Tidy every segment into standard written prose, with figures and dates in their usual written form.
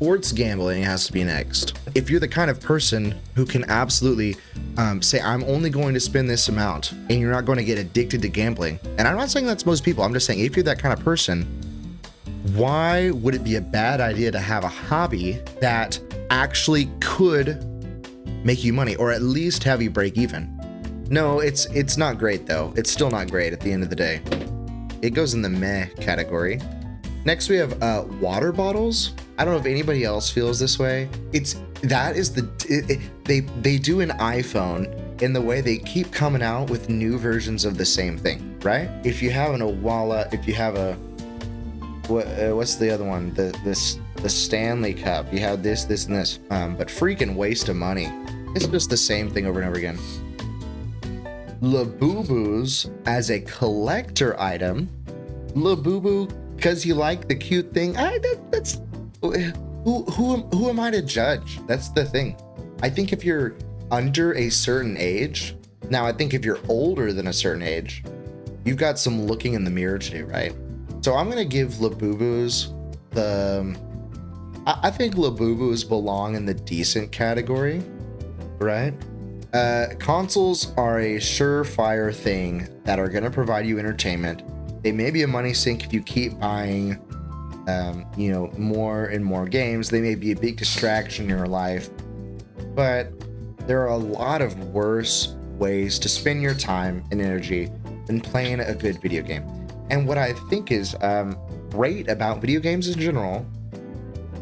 sports gambling has to be next. If you're the kind of person who can absolutely say, I'm only going to spend this amount, and you're not going to get addicted to gambling, and I'm not saying that's most people, I'm just saying if you're that kind of person, why would it be a bad idea to have a hobby that actually could make you money, or at least have you break even? No, it's not great though. It's still not great at the end of the day. It goes in the meh category. Next we have water bottles. I don't know if anybody else feels this way. They do an iPhone in the way they keep coming out with new versions of the same thing, right? If you have an Owala, if you have a what's the other one? The Stanley Cup. You have this, and this. But freaking waste of money. It's just the same thing over and over again. Labubus as a collector item. Labubu because you like the cute thing. That's who am I to judge? That's the thing. I think if you're under a certain age, now I think if you're older than a certain age, you've got some looking in the mirror to do, right? So I'm gonna give Labubus I think Labubus belong in the decent category, right? Consoles are a surefire thing that are gonna provide you entertainment. They may be a money sink if you keep buying, more and more games. They may be a big distraction in your life, but there are a lot of worse ways to spend your time and energy than playing a good video game. And what I think is great about video games in general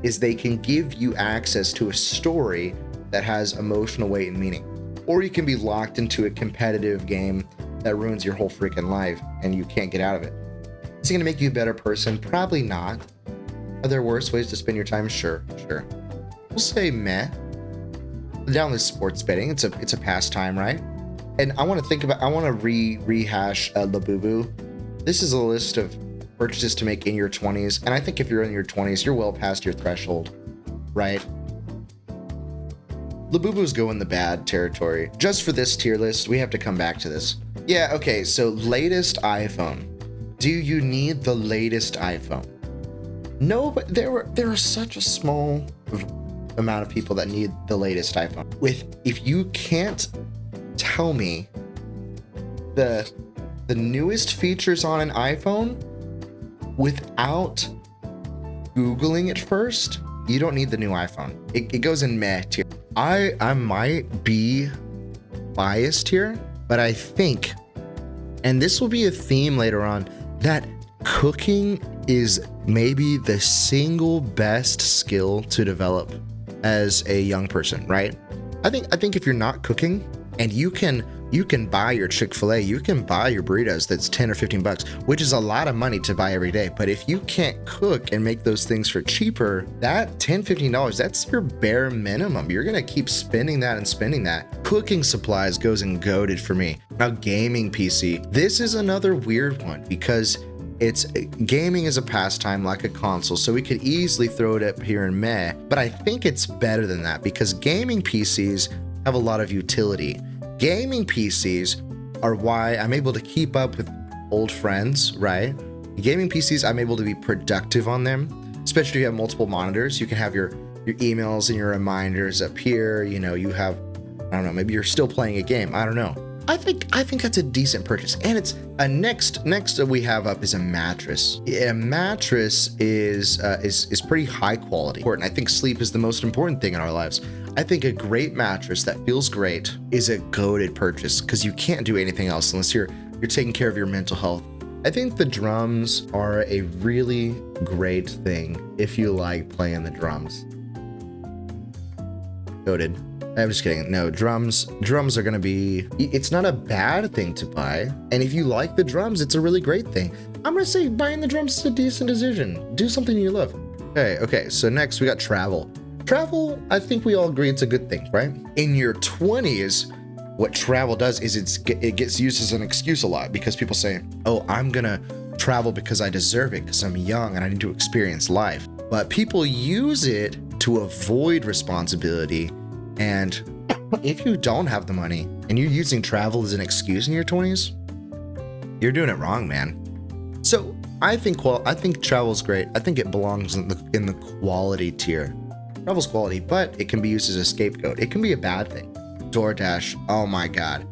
is they can give you access to a story that has emotional weight and meaning. Or you can be locked into a competitive game that ruins your whole freaking life and you can't get out of it. Is it going to make you a better person? Probably not. Are there worse ways to spend your time? Sure. We'll say meh. Down with sports betting, it's a pastime, right? And I want to rehash Labubu. This is a list of purchases to make in your 20s, and I think if you're in your 20s, you're well past your threshold, right? Labubus go in the bad territory. Just for this tier list, we have to come back to this. Yeah, okay, so latest iPhone. Do you need the latest iPhone? No, but there are such a small amount of people that need the latest iPhone. If you can't tell me the newest features on an iPhone without Googling it first, you don't need the new iPhone. It goes in meh tier. I might be biased here, but I think, and this will be a theme later on, that cooking is maybe the single best skill to develop as a young person, right? I think if you're not cooking and you can buy your Chick-fil-A, you can buy your burritos that's 10 or 15 bucks, which is a lot of money to buy every day. But if you can't cook and make those things for cheaper, that $10, $15, that's your bare minimum. You're gonna keep spending that and spending that. Cooking supplies goes in goated for me. Now gaming PC, this is another weird one because gaming is a pastime like a console, so we could easily throw it up here in meh, but I think it's better than that because gaming PCs have a lot of utility. Gaming PCs are why I'm able to keep up with old friends, right? Gaming PCs, I'm able to be productive on them, especially if you have multiple monitors. You can have your emails and your reminders up here. You have, I don't know, maybe you're still playing a game. I don't know. I think that's a decent purchase. And it's a next that we have up is a mattress. A mattress is pretty high quality. I think sleep is the most important thing in our lives. I think a great mattress that feels great is a goated purchase because you can't do anything else unless you're taking care of your mental health. I think the drums are a really great thing if you like playing the drums. Goated. I'm just kidding. No, drums are going to be, it's not a bad thing to buy. And if you like the drums, it's a really great thing. I'm going to say buying the drums is a decent decision. Do something you love. Okay. So next we got travel. Travel, I think we all agree it's a good thing, right? In your 20s, what travel does is it gets used as an excuse a lot because people say, oh, I'm going to travel because I deserve it because I'm young and I need to experience life. But people use it to avoid responsibility. And if you don't have the money and you're using travel as an excuse in your 20s, you're doing it wrong, man. So I think travel is great. I think it belongs in the quality tier. Travel's quality, but it can be used as a scapegoat. It can be a bad thing. DoorDash, oh my God.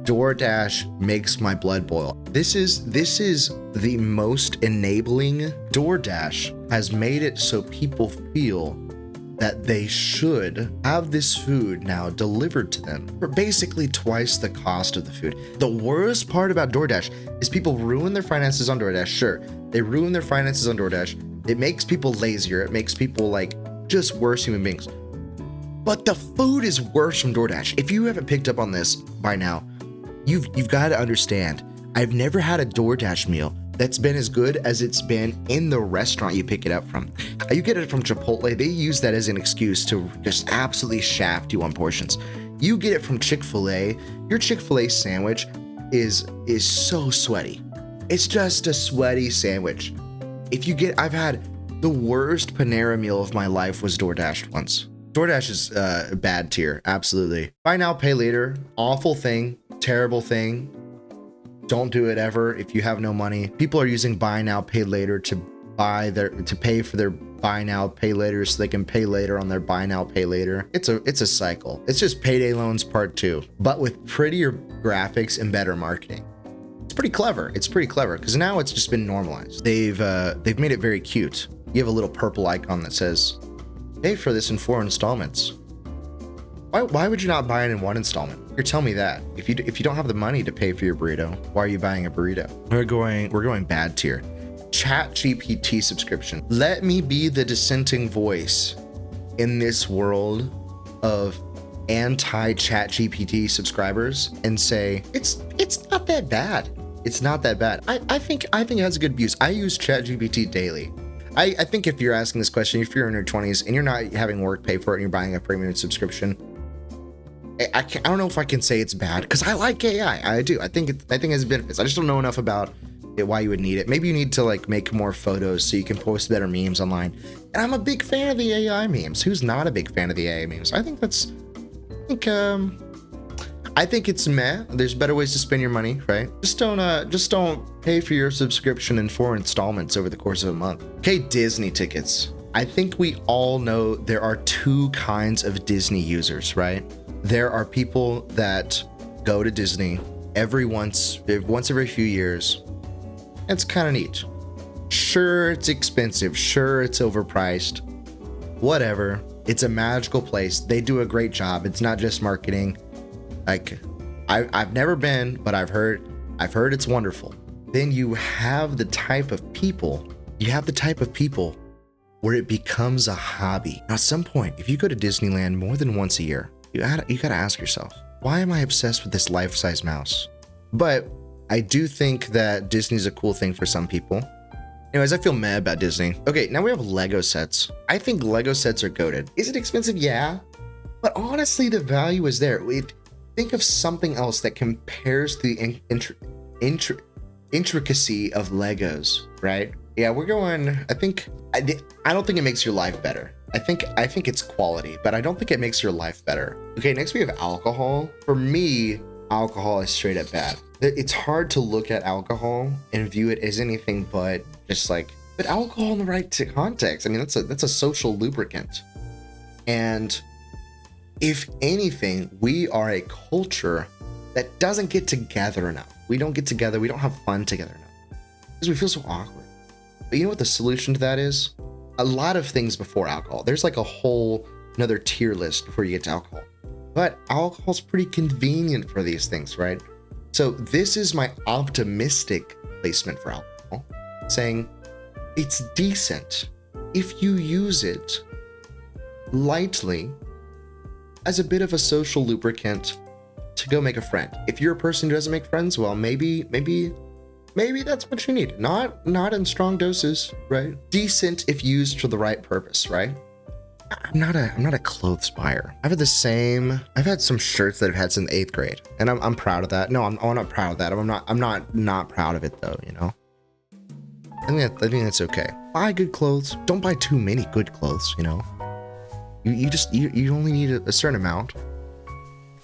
DoorDash makes my blood boil. This is the most enabling. DoorDash has made it so people feel that they should have this food now delivered to them for basically twice the cost of the food. The worst part about DoorDash is people ruin their finances on DoorDash. Sure, they ruin their finances on DoorDash. It makes people lazier. It makes people like just worse human beings. But the food is worse from DoorDash. If you haven't picked up on this by now, you've got to understand, I've never had a DoorDash meal that's been as good as it's been in the restaurant you pick it up from. You get it from Chipotle. They use that as an excuse to just absolutely shaft you on portions. You get it from Chick-fil-A. Your Chick-fil-A sandwich is so sweaty. It's just a sweaty sandwich. I've had the worst Panera meal of my life was DoorDash once. DoorDash is a bad tier, absolutely. Buy now, pay later, awful thing, terrible thing. Don't do it ever if you have no money. People are using buy now, pay later to pay for their buy now, pay later so they can pay later on their buy now, pay later. It's a cycle. It's just payday loans part 2, but with prettier graphics and better marketing. It's pretty clever. It's pretty clever because now it's just been normalized. They've made it very cute. You have a little purple icon that says, pay for this in 4 installments. Why would you not buy it in 1 installment? You're telling me that. If you don't have the money to pay for your burrito, why are you buying a burrito? We're going bad tier. ChatGPT subscription. Let me be the dissenting voice in this world of anti-ChatGPT subscribers and say it's not that bad. It's not that bad. I think it has a good use. I use ChatGPT daily. I think if you're asking this question, if you're in your 20s and you're not having work pay for it and you're buying a premium subscription, I don't know if I can say it's bad because I like AI. I do. I think it has benefits. I just don't know enough about it, why you would need it. Maybe you need to like make more photos so you can post better memes online. And I'm a big fan of the AI memes. Who's not a big fan of the AI memes? I think it's meh. There's better ways to spend your money, right? Just don't pay for your subscription in 4 installments over the course of a month. Okay, Disney tickets. I think we all know there are 2 kinds of Disney users, right? There are people that go to Disney once every few years. It's kind of neat. Sure, it's expensive. Sure, it's overpriced. Whatever. It's a magical place. They do a great job. It's not just marketing. Like, I've never been, but I've heard it's wonderful. Then you have the type of people where it becomes a hobby. Now, at some point, if you go to Disneyland more than once a year, you gotta ask yourself, why am I obsessed with this life-size mouse? But I do think that Disney's a cool thing for some people. Anyways, I feel mad about Disney. Okay, now we have Lego sets. I think Lego sets are goated. Is it expensive? Yeah. But honestly, the value is there. Think of something else that compares the intricacy of Legos, right? Yeah, we're going, I don't think it makes your life better. I think it's quality, but I don't think it makes your life better. Okay, next we have alcohol. For me, alcohol is straight up bad. It's hard to look at alcohol and view it as anything but just like, but alcohol in the right context. I mean, that's a social lubricant. And if anything, we are a culture that doesn't get together enough. We don't get together. We don't have fun together enough because we feel so awkward. But you know what the solution to that is? A lot of things before alcohol. There's like a whole another tier list before you get to alcohol. But alcohol's pretty convenient for these things, right? So this is my optimistic placement for alcohol, saying it's decent if you use it lightly as a bit of a social lubricant to go make a friend. If you're a person who doesn't make friends, well, maybe that's what you need. Not in strong doses, right? Decent if used for the right purpose, right? I'm not a clothes buyer. I've had some shirts that I've had since 8th grade, and I'm proud of that. No, I'm not proud of that. I'm not proud of it though, you know? I think that's okay. Buy good clothes. Don't buy too many good clothes, you know? You only need a certain amount.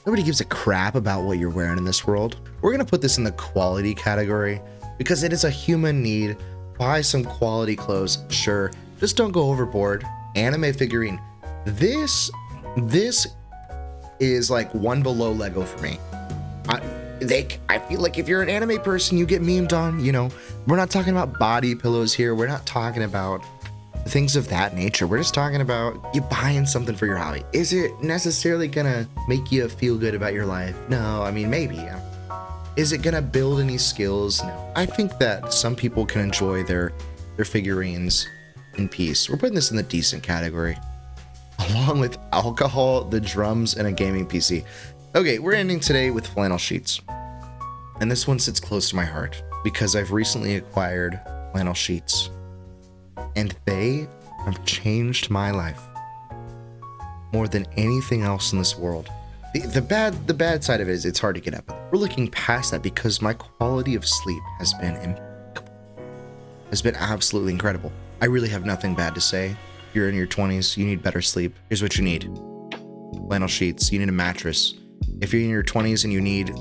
Nobody gives a crap about what you're wearing in this world. We're gonna put this in the quality category because it is a human need. Buy some quality clothes, sure. Just don't go overboard. Anime figurine. This is like one below Lego for me. I feel like if you're an anime person, you get memed on, you know. We're not talking about body pillows here. We're not talking about things of that nature. We're just talking about you buying something for your hobby. Is it necessarily gonna make you feel good about your life? No, I mean, maybe. Is it gonna build any skills? No. I think that some people can enjoy their figurines in peace. We're putting this in the decent category, along with alcohol, the drums, and a gaming PC. Okay, we're ending today with flannel sheets. And this one sits close to my heart because I've recently acquired flannel sheets. And they have changed my life more than anything else in this world. The bad side of it is it's hard to get up. We're looking past that because my quality of sleep has been absolutely incredible. I really have nothing bad to say. If you're in your 20s, you need better sleep. Here's what you need: flannel sheets. You need a mattress. If you're in your 20s and you need,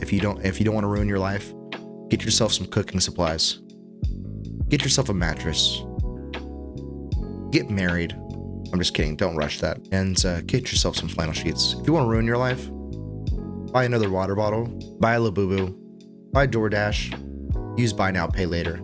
if you don't want to ruin your life, get yourself some cooking supplies. Get yourself a mattress. Get married. I'm just kidding. Don't rush that. And get yourself some flannel sheets. If you want to ruin your life, buy another water bottle. Buy a Labubu. Buy DoorDash. Use buy now, pay later.